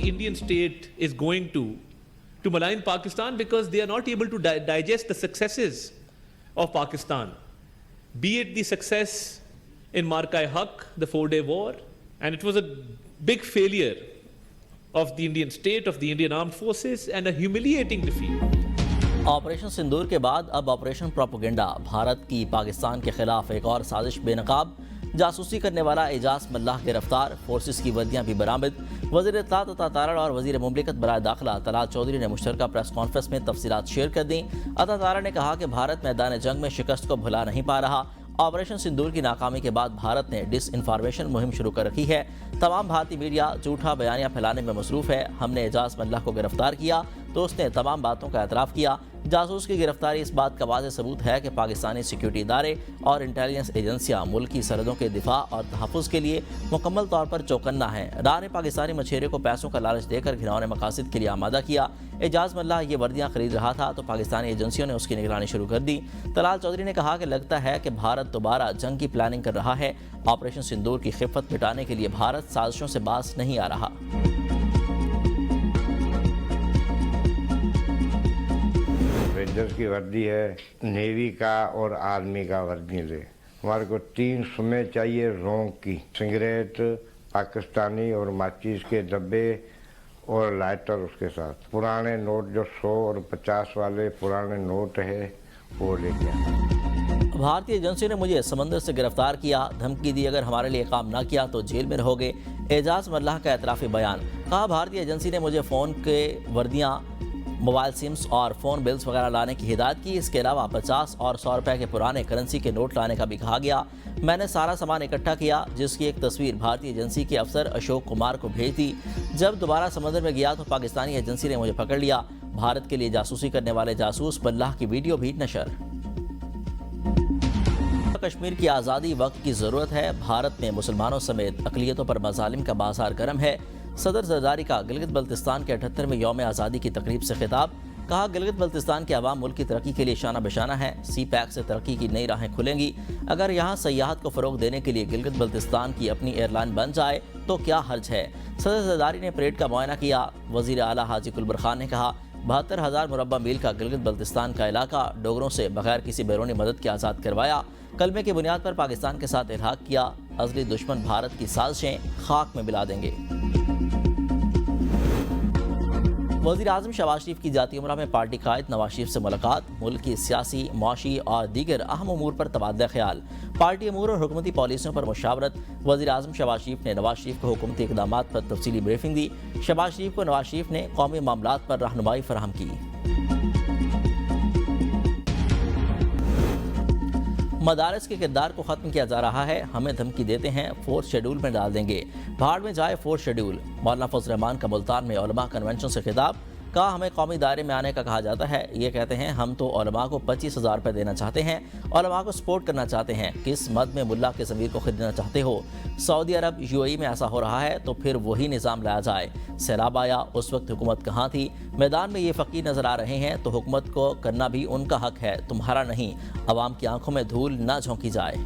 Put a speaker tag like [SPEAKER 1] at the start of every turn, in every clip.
[SPEAKER 1] the Indian state is going to malign Pakistan because they are not able to digest the successes of Pakistan, be it the success in Marka-e-Haq, the 4-day war, and it was a big failure of the Indian state, of the Indian armed forces, and a humiliating defeat.
[SPEAKER 2] Operation sindoor کے بعد اب operation propaganda, Bharat کی پاکستان کے خلاف ایک اور سازش بے نقاب، جاسوسی کرنے والا اعجاز ملاح گرفتار، فورسز کی وردیاں بھی برآمد۔ وزیر اطلاعات عطا تارڑ اور وزیر مملکت برائے داخلہ طلعت چودھری نے مشترکہ پریس کانفرنس میں تفصیلات شیئر کر دیں۔ عطا تارڑ نے کہا کہ بھارت میدان جنگ میں شکست کو بھلا نہیں پا رہا۔ آپریشن سندور کی ناکامی کے بعد بھارت نے ڈس انفارمیشن مہم شروع کر رکھی ہے۔ تمام بھارتی میڈیا جھوٹا بیانیہ پھیلانے میں مصروف ہے۔ ہم نے اعجاز ملاح کو گرفتار کیا تو اس نے تمام باتوں کا اعتراف کیا۔ جاسوس کی گرفتاری اس بات کا واضح ثبوت ہے کہ پاکستانی سیکیورٹی ادارے اور انٹیلیجنس ایجنسیاں ملکی سرحدوں کے دفاع اور تحفظ کے لیے مکمل طور پر چوکنا ہیں۔ راہ نے پاکستانی مچھیرے کو پیسوں کا لالچ دے کر گھناؤنے مقاصد کے لیے آمادہ کیا۔ اعجاز ملاح یہ وردیاں خرید رہا تھا تو پاکستانی ایجنسیوں نے اس کی نگرانی شروع کر دی۔ طلعت چودھری نے کہا کہ لگتا ہے کہ بھارت دوبارہ جنگ کی پلاننگ کر رہا ہے۔ آپریشن سندور کی خفت مٹانے کے لیے بھارت سازشوں سے باز نہیں آ رہا۔
[SPEAKER 3] رینجرز کی وردی ہے، نیوی کا اور آرمی کا وردی دے۔ ہمارے کو 3 سمیں چاہیے رونگ کی، سگریٹ پاکستانی اور ماچیز کے ڈبے اور لائٹر اس کے ساتھ۔ پرانے نوٹ جو 100 اور 50 والے پرانے نوٹ ہے وہ لے کے آئے۔
[SPEAKER 2] بھارتی ایجنسیوں نے مجھے سمندر سے گرفتار کیا، دھمکی دی اگر ہمارے لیے کام نہ کیا تو جیل میں رہو گے۔ اعجاز ملاح کا اعترافی بیان، کہا بھارتی ایجنسی نے مجھے فون کے وردیاں، موبائل سمز اور فون بلز وغیرہ لانے کی ہدایت کی۔ اس کے علاوہ 50 اور 100 روپے کے پرانے کرنسی کے نوٹ لانے کا بھی کہا گیا۔ میں نے سارا سامان اکٹھا کیا جس کی ایک تصویر بھارتی ایجنسی کے افسر اشوک کمار کو بھیج دی۔ جب دوبارہ سمندر میں گیا تو پاکستانی ایجنسی نے مجھے پکڑ لیا۔ بھارت کے لیے جاسوسی کرنے والے جاسوس ملاح کی ویڈیو بھی نشر۔ کشمیر کی آزادی وقت کی ضرورت ہے۔ بھارت میں مسلمانوں سمیت اقلیتوں پر مظالم کا بازار گرم ہے۔ صدر زرداری کا گلگت بلتستان کے 78ویں یوم آزادی کی تقریب سے خطاب، کہا گلگت بلتستان کے عوام ملک کی ترقی کے لیے شانہ بشانہ ہے۔ سی پیک سے ترقی کی نئی راہیں کھلیں گی۔ اگر یہاں سیاحت کو فروغ دینے کے لیے گلگت بلتستان کی اپنی ایئر لائن بن جائے تو کیا حرج ہے۔ صدر زرداری نے پریڈ کا معائنہ کیا۔ وزیر اعلیٰ حاجی کلبر خان نے کہا 72,000 مربع میل کا گلگت بلتستان کا علاقہ ڈوگروں سے بغیر کسی بیرونی مدد کے آزاد کروایا۔ کلمے کی بنیاد پر پاکستان کے ساتھ الحاق کیا۔ ازلی دشمن بھارت کی سازشیں خاک میں ملا دیں گے۔ وزیر اعظم شہباز شریف کی ذاتی عمرہ میں پارٹی قائد نواز شریف سے ملاقات، ملک کی سیاسی، معاشی اور دیگر اہم امور پر تبادلہ خیال، پارٹی امور اور حکومتی پالیسیوں پر مشاورت۔ وزیر اعظم شہباز شریف نے نواز شریف کو حکومتی اقدامات پر تفصیلی بریفنگ دی۔ شہباز شریف کو نواز شریف نے قومی معاملات پر رہنمائی فراہم کی۔ مدارس کے کردار کو ختم کیا جا رہا ہے، ہمیں دھمکی دیتے ہیں 4 شیڈول میں ڈال دیں گے، بھاڑ میں جائے 4 شیڈول۔ مولانا فضل الرحمان کا ملتان میں علماء کنونشن سے خطاب، کہا ہمیں قومی دائرے میں آنے کا کہا جاتا ہے، یہ کہتے ہیں ہم تو علماء کو 25,000 روپے دینا چاہتے ہیں، علماء کو سپورٹ کرنا چاہتے ہیں، کس مد میں ملا کے ضمیر کو خریدنا چاہتے ہو؟ سعودی عرب UAE میں ایسا ہو رہا ہے تو پھر وہی نظام لایا جائے۔ سیلاب آیا اس وقت حکومت کہاں تھی؟ میدان میں یہ فقیر نظر آ رہے ہیں تو حکومت کو کرنا بھی ان کا حق ہے، تمہارا نہیں۔ عوام کی آنکھوں میں دھول نہ جھونکی جائے۔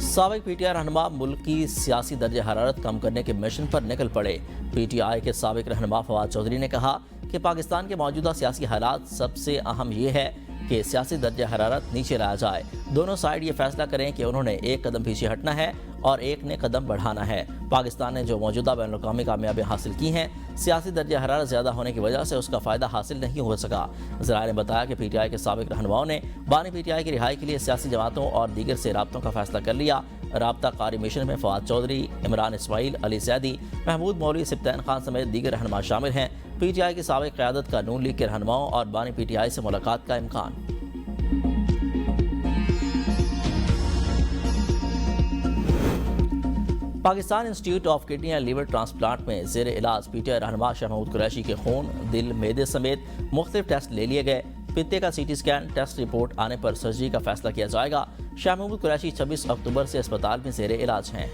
[SPEAKER 2] سابق PTI رہنما ملک کی سیاسی درجہ حرارت کم کرنے کے مشن پر نکل پڑے۔ PTI کے سابق رہنما فواد چودھری نے کہا کہ پاکستان کے موجودہ سیاسی حالات سب سے اہم یہ ہے کہ سیاسی درجہ حرارت نیچے لایا جائے۔ دونوں سائیڈ یہ فیصلہ کریں کہ انہوں نے ایک قدم پیچھے ہٹنا ہے اور ایک نے قدم بڑھانا ہے۔ پاکستان نے جو موجودہ بین الاقوامی کامیابیاں حاصل کی ہیں، سیاسی درجہ حرارت زیادہ ہونے کی وجہ سے اس کا فائدہ حاصل نہیں ہو سکا۔ ذرائع نے بتایا کہ PTI کے سابق رہنماؤں نے بانی PTI کی رہائی کے لیے سیاسی جماعتوں اور دیگر سے رابطوں کا فیصلہ کر لیا۔ رابطہ قاری مشن میں فواد چودھری، عمران اسماعیل، علی زیدی، محمود مولوی، سبطین خان سمیت دیگر رہنما شامل ہیں۔ PTI کی سابق قیادت کا نون لیگ کے رہنماؤں اور بانی PTI سے ملاقات کا امکان۔ Pakistan institute of kidney and liver transplant میں زیر علاج PTI رہنما شاہ محمود قریشی کے خون، دل، معدے سمیت مختلف ٹیسٹ لے لیے گئے۔ پتے کا CT اسکین ٹیسٹ رپورٹ آنے پر سرجری کا فیصلہ کیا جائے گا۔ شاہ محمود قریشی 26 اکتوبر سے اسپتال میں زیر علاج ہیں۔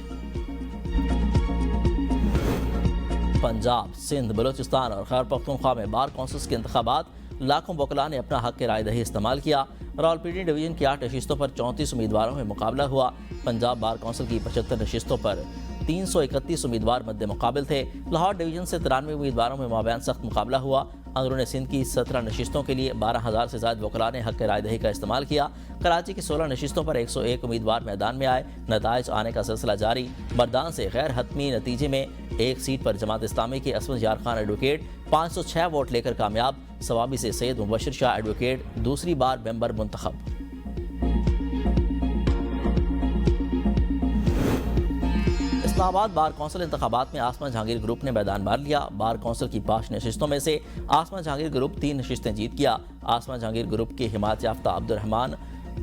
[SPEAKER 2] پنجاب، سندھ، بلوچستان اور خیبر پختونخوا میں بار کونسلز کے انتخابات، لاکھوں وکلاء نے اپنا حق رائے دہی استعمال کیا۔ راولپنڈی ڈویژن کی 8 نشستوں پر 34 امیدواروں میں مقابلہ ہوا۔ پنجاب بار کونسل کی 75 نشستوں پر 331 امیدوار مد مقابل تھے۔ لاہور ڈویژن سے 93 امیدواروں میں مابین سخت مقابلہ ہوا۔ اندرون سندھ کی 17 نشستوں کے لیے 12,000 سے زائد وکلاء نے حق رائے دہی کا استعمال کیا۔ کراچی کی 16 نشستوں پر 101 امیدوار میدان میں آئے۔ نتائج آنے کا سلسلہ جاری۔ مردان سے غیر حتمی نتیجے میں ایک سیٹ پر جماعت اسلامی کے اسود یار خان ایڈوکیٹ 506 ووٹ لے کر کامیاب۔ صوابی سے سید مبشر شاہ ایڈوکیٹ دوسری بار ممبر منتخب۔ اسلام آباد بار کونسل انتخابات میں آسما جہانگیر گروپ نے میدان مار لیا۔ بار کونسل کی 5 نشستوں میں سے آسما جہانگیر گروپ 3 نشستیں جیت گیا۔ آسما جہانگیر گروپ کے حمایت یافتہ عبدالرحمان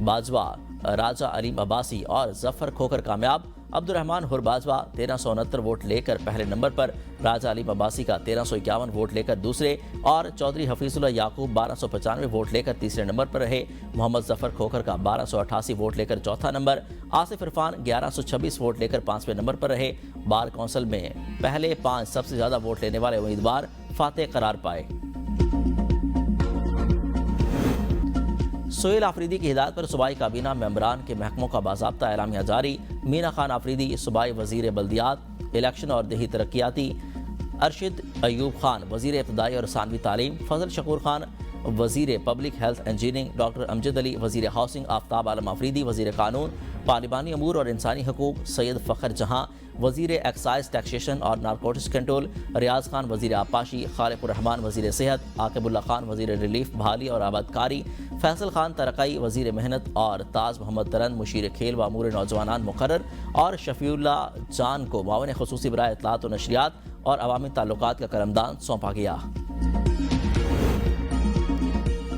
[SPEAKER 2] باجوہ، راجہ علیم عباسی اور ظفر کھوکر کامیاب۔ عبدالرحمان حر باجوہ 1369 ووٹ لے کر پہلے نمبر پر، راجہ علیم عباسی کا 1351 ووٹ لے کر دوسرے اور چودھری حفیظ اللہ یعقوب 1295 ووٹ لے کر تیسرے نمبر پر رہے۔ محمد ظفر کھوکر کا 1288 ووٹ لے کر چوتھا نمبر، آصف عرفان 1126 ووٹ لے کر 5ویں نمبر پر رہے۔ بار کونسل میں پہلے 5 سب سے زیادہ ووٹ لینے والے امیدوار فاتح قرار پائے۔ سہیل آفریدی کی ہدایت پر صوبائی کابینہ ممبران کے محکموں کا باضابطہ اعلامیہ جاری۔ مینا خان آفریدی صوبائی وزیر بلدیات، الیکشن اور دیہی ترقیاتی، ارشد ایوب خان وزیر ابتدائی اور ثانوی تعلیم، فضل شکور خان وزیر پبلک ہیلتھ انجینئرنگ، ڈاکٹر امجد علی وزیر ہاؤسنگ، آفتاب عالم آفریدی وزیر قانون، پارلیمانی امور اور انسانی حقوق، سید فخر جہاں وزیر ایکسائز ٹیکسیشن اور نارکوٹکس کنٹرول، ریاض خان وزیر آبپاشی، خالق الرحمان وزیر صحت، عاقب اللہ خان وزیر ریلیف بحالی اور آبادکاری، فیصل خان ترقی وزیر محنت اور تاج محمد ترن مشیر کھیل و امور نوجوانان مقرر اور شفیع اللہ جان کو معاون خصوصی برائے اطلاعات و نشریات اور عوامی تعلقات کا قلمدان سونپا گیا۔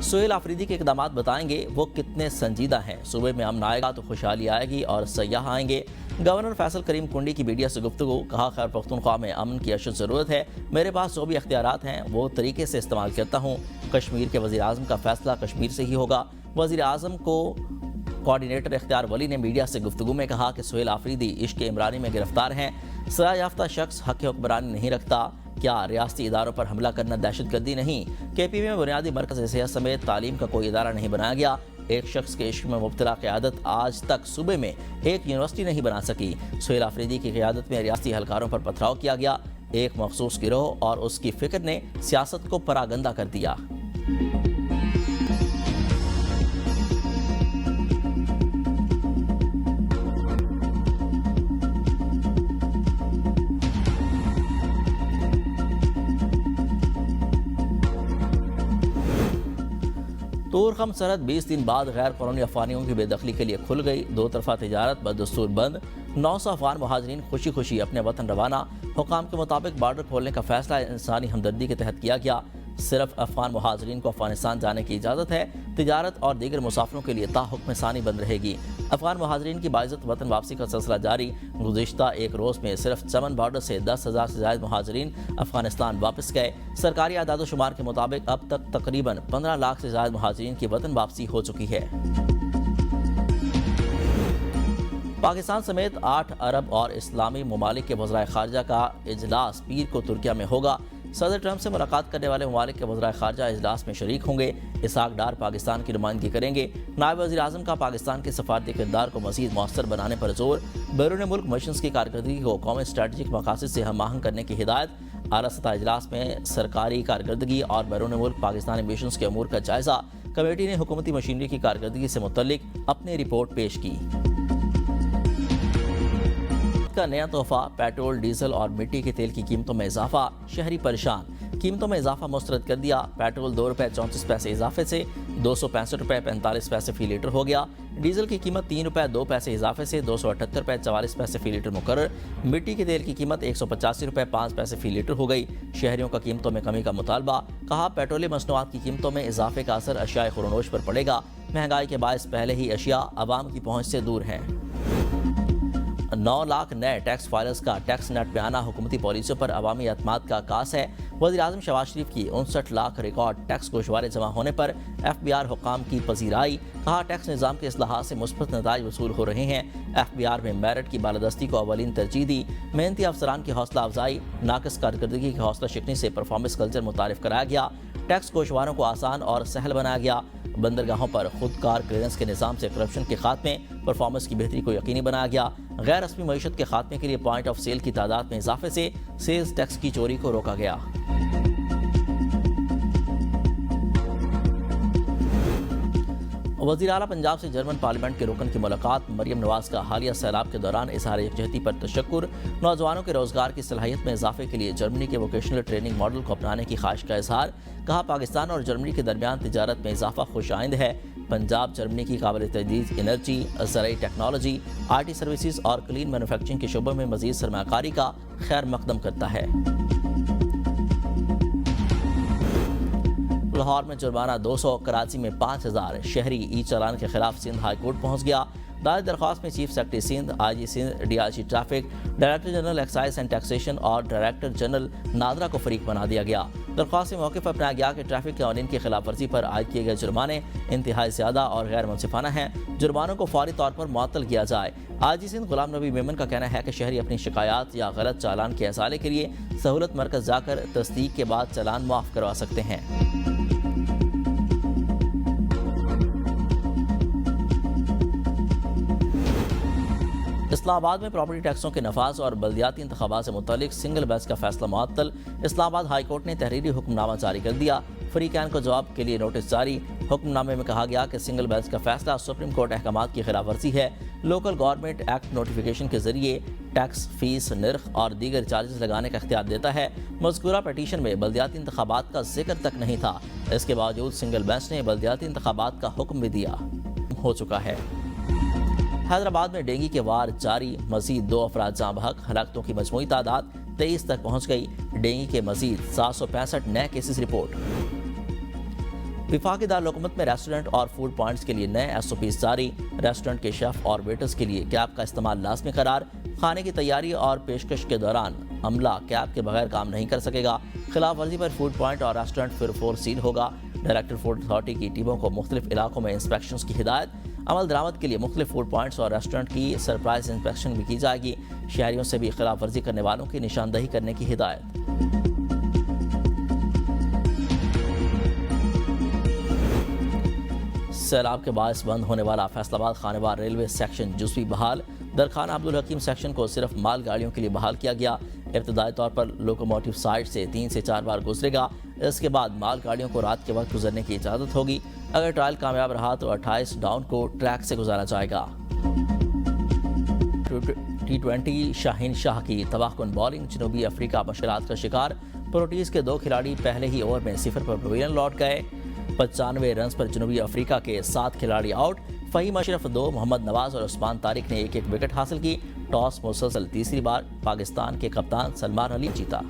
[SPEAKER 2] سہیل آفریدی کے اقدامات بتائیں گے وہ کتنے سنجیدہ ہیں۔ صوبے میں امن آئے گا تو خوشحالی آئے گی اور سیاح آئیں گے۔ گورنر فیصل کریم کنڈی کی میڈیا سے گفتگو، کہا خیبر پختونخوا میں امن کی اشد ضرورت ہے، میرے پاس جو بھی اختیارات ہیں وہ طریقے سے استعمال کرتا ہوں۔ کشمیر کے وزیر اعظم کا فیصلہ کشمیر سے ہی ہوگا۔ وزیر اعظم کو کوارڈینیٹر اختیار ولی نے میڈیا سے گفتگو میں کہا کہ سہیل آفریدی عشق عمرانی میں گرفتار ہیں۔ سزا یافتہ شخص حق حکمرانی نہیں رکھتا۔ کیا ریاستی اداروں پر حملہ کرنا دہشت گردی نہیں؟ کے پی میں بنیادی مرکز صحت سمیت تعلیم کا کوئی ادارہ نہیں بنایا گیا۔ ایک شخص کے عشق میں مبتلا قیادت آج تک صوبے میں ایک یونیورسٹی نہیں بنا سکی۔ سہیل آفریدی کی قیادت میں ریاستی اہلکاروں پر پتھراؤ کیا گیا۔ ایک مخصوص گروہ اور اس کی فکر نے سیاست کو پراگندہ کر دیا۔ تورخم سرحد 20 دن بعد غیر قانونی افغانیوں کی بے دخلی کے لیے کھل گئی۔ دو طرفہ تجارت بدستور بند، 900 افغان مہاجرین خوشی خوشی اپنے وطن روانہ۔ حکام کے مطابق بارڈر کھولنے کا فیصلہ انسانی ہمدردی کے تحت کیا گیا۔ صرف افغان مہاجرین کو افغانستان جانے کی اجازت ہے۔ تجارت اور دیگر مسافروں کے لیے تاحکم ثانی بند رہے گی۔ افغان مہاجرین کی باعزت وطن واپسی کا سلسلہ جاری۔ گزشتہ ایک روز میں صرف چمن بارڈر سے 10,000 سے زائد مہاجرین افغانستان واپس گئے۔ سرکاری اعداد و شمار کے مطابق اب تک تقریباً 15 لاکھ سے زائد مہاجرین کی وطن واپسی ہو چکی ہے۔ پاکستان سمیت 8 عرب اور اسلامی ممالک کے وزرائے خارجہ کا اجلاس پیر کو ترکیہ میں ہوگا۔ صدر ٹرمپ سے ملاقات کرنے والے ممالک کے وزرائے خارجہ اجلاس میں شریک ہوں گے۔ اسحاق ڈار پاکستان کی نمائندگی کریں گے۔ نائب وزیر اعظم کا پاکستان کے سفارتی کردار کو مزید مؤثر بنانے پر زور۔ بیرون ملک مشنز کی کارکردگی کو قومی اسٹریٹجک مقاصد سے ہم آہنگ کرنے کی ہدایت۔ اعلیٰ سطح اجلاس میں سرکاری کارکردگی اور بیرون ملک پاکستانی مشنز کے امور کا جائزہ۔ کمیٹی نے حکومتی مشینری کی کارکردگی سے متعلق اپنی رپورٹ پیش کی۔ کا نیا تحفہ، پیٹرول، ڈیزل اور مٹی کے تیل کی قیمتوں میں اضافہ، شہری پریشان۔ قیمتوں میں اضافہ مسترد کر دیا۔ پیٹرول 2 روپے 34 پیسے اضافے سے 265 روپے 45 پیسے فی لیٹر ہو گیا۔ ڈیزل کی قیمت 3 روپے 2 پیسے اضافے سے 278 روپے 44 پیسے فی لیٹر مقرر۔ مٹی کے تیل کی قیمت 185 روپے 5 پیسے فی لیٹر ہو گئی۔ شہریوں کا قیمتوں میں کمی کا مطالبہ، کہا پیٹرولیم مصنوعات کی قیمتوں میں اضافے کا اثر اشیاء خورنوش پر پڑے گا۔ مہنگائی کے باعث پہلے ہی اشیاء عوام کی پہنچ سے دور ہیں۔ 9 لاکھ نئے ٹیکس فائلرز کا ٹیکس نیٹ پہ آنا حکومتی پالیسیوں پر عوامی اعتماد کا عکاس ہے۔ وزیر اعظم شہباز شریف کی 59 لاکھ ریکارڈ ٹیکس گوشوارے جمع ہونے پر ایف بی آر حکام کی پذیرائی، کہا ٹیکس نظام کے اصلاحات سے مثبت نتائج وصول ہو رہے ہیں۔ ایف بی آر میں میرٹ کی بالادستی کو اولین ترجیح دی۔ محنتی افسران کی حوصلہ افزائی، ناقص کارکردگی کی حوصلہ شکنی سے پرفارمنس کلچر متعارف کرایا گیا۔ ٹیکس گوشواروں کو آسان اور سہل بنایا گیا۔ بندرگاہوں پر خود کار کلیئرنس کے نظام سے کرپشن کے خاتمے، پرفارمنس کی بہتری کو یقینی بنایا گیا۔ غیر رسمی معیشت کے خاتمے کے لیے پوائنٹ آف سیل کی تعداد میں اضافے سے سیلز ٹیکس کی چوری کو روکا گیا۔ وزیر اعلیٰ پنجاب سے جرمن پارلیمنٹ کے رکن کی ملاقات۔ مریم نواز کا حالیہ سیلاب کے دوران اظہار یکجہتی پر تشکر۔ نوجوانوں کے روزگار کی صلاحیت میں اضافے کے لیے جرمنی کے ووکیشنل ٹریننگ ماڈل کو اپنانے کی خواہش کا اظہار۔ کہا پاکستان اور جرمنی کے درمیان تجارت میں اضافہ خوش آئند ہے۔ پنجاب جرمنی کی قابل تجدید انرجی، زرعی ٹیکنالوجی، آئی ٹی سروسز اور کلین مینوفیکچرنگ کے شعبوں میں مزید سرمایہ کاری کا خیر مقدم کرتا ہے۔ لاہور میں جرمانہ 200، کراچی میں 5000 شہری ای چالان کے خلاف سندھ ہائی کورٹ پہنچ گیا۔ دائر درخواست میں chief secretary Sindh, I G Sindh, D I G traffic, director general excise and taxation اور ڈائریکٹر جنرل نادرا کو فریق بنا دیا گیا۔ درخواست میں موقف اپنایا گیا کہ ٹریفک قوانین کی خلاف ورزی پر عائد کیے گئے جرمانے انتہائی زیادہ اور غیر منصفانہ ہیں، جرمانوں کو فوری طور پر معطل کیا جائے۔ آئی جی سندھ غلام نبی میمن کا کہنا ہے کہ شہری اپنی شکایات یا غلط چالان کے ازالے کے لیے سہولت مرکز جا کر تصدیق کے بعد چالان معاف کروا سکتے ہیں۔ اسلام آباد میں پراپرٹی ٹیکسوں کے نفاذ اور بلدیاتی انتخابات سے متعلق سنگل بینچ کا فیصلہ معطل۔ اسلام آباد ہائی کورٹ نے تحریری حکم نامہ جاری کر دیا۔ فریقین کو جواب کے لیے نوٹس جاری۔ حکم نامے میں کہا گیا کہ سنگل بینچ کا فیصلہ سپریم کورٹ احکامات کی خلاف ورزی ہے۔ لوکل گورنمنٹ ایکٹ نوٹیفیکیشن کے ذریعے ٹیکس، فیس، نرخ اور دیگر چارجز لگانے کا اختیار دیتا ہے۔ مذکورہ پیٹیشن میں بلدیاتی انتخابات کا ذکر تک نہیں تھا۔ اس کے باوجود سنگل بینچ نے بلدیاتی انتخابات کا حکم بھی دیا ہو چکا ہے۔ حیدرآباد میں ڈینگی کے وار جاری، مزید 2 افراد جاں بحق، ہلاکتوں کی مجموعی تعداد 23 تک پہنچ گئی۔ ڈینگی کے مزید 765 نئے کیسز رپورٹ۔ وفاقی دارالحکومت میں ریسٹورنٹ اور فوڈ پوائنٹس کے لیے نئے ایس او پیز جاری۔ ریسٹورنٹ کے شیف اور ویٹرز کے لیے کیپ کا استعمال لازمی قرار۔ کھانے کی تیاری اور پیشکش کے دوران عملہ کیپ کے بغیر کام نہیں کر سکے گا۔ خلاف ورزی پر فوڈ پوائنٹ اور ریسٹورنٹ پھر فور سیل ہوگا۔ ڈائریکٹر فوڈ اتھارٹی کی ٹیموں کو مختلف علاقوں میں انسپیکشنز کی ہدایت۔ عمل درآمد کے لیے مختلف فوڈ پوائنٹس اور ریسٹورنٹ کی سرپرائز انسپیکشن بھی کی جائے گی۔ شہریوں سے بھی خلاف ورزی کرنے والوں کی نشاندہی کرنے کی ہدایت۔ سیلاب کے باعث بند ہونے والا فیصل آباد خانوار ریلوے سیکشن جزوی بحال۔ درخانہ عبدالحکیم سیکشن کو صرف مال گاڑیوں کے لیے بحال کیا گیا۔ ابتدائی طور پر لوکوموٹیو سائٹ سے 3 سے 4 بار گزرے گا۔ اس کے بعد مال گاڑیوں کو رات کے وقت گزرنے کی اجازت ہوگی۔ اگر ٹرائل کامیاب رہا تو 28 ڈاؤن کو ٹریک سے گزارا جائے گا۔ T20 شاہین شاہ کی تباہ کن بولنگ، جنوبی افریقہ مشکلات کا شکار۔ پروٹیز کے 2 کھلاڑی پہلے ہی اوور میں 0 پر پویلین لوٹ گئے۔ 95 رنز پر جنوبی افریقہ کے 7 کھلاڑی آؤٹ۔ فہیم اشرف 2، محمد نواز اور عثمان طارق نے 1-1 وکٹ حاصل کی۔ ٹاس مسلسل تیسری بار پاکستان کے کپتان سلمان علی جیتا۔